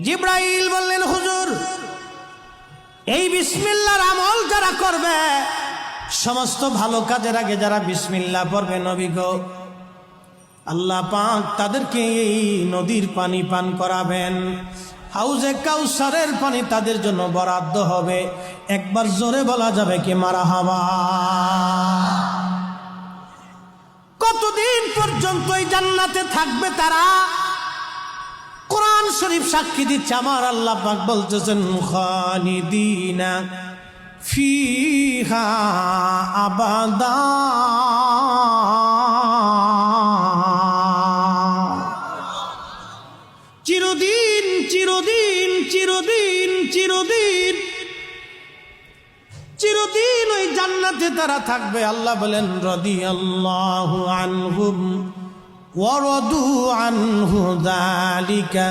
জিব্রাইল বললেন, হুজুর, এই বিসমিল্লাহর আমল যারা করবে, সমস্ত ভালো কাজের আগে যারা বিসমিল্লাহ পড়বে নবী গো, আল্লাহ পাক তাদেরকে এই নদীর পানি পান করাবেন। হাউজে কাউসারের পানি তাদের জন্য বরাদ্দ হবে। একবার জোরে বলা যাবে কি মারহাবা? কতদিন পর্যন্ত এই জান্নাতে থাকবে তারা? কোরআন শরীফ সাক্ষী দিচ্ছে, আমার আল্লাহ পাক বলতেছেন, খালিদিনা ফিহা আবাদা। চিরদিন চিরদিন চিরদিন চিরদিন চিরদিন ওই জান্নাতে তারা থাকবে। আল্লাহ বলেন, রাদিয়াল্লাহু আনহুম ওয়া রাদু আনহু, যালিকা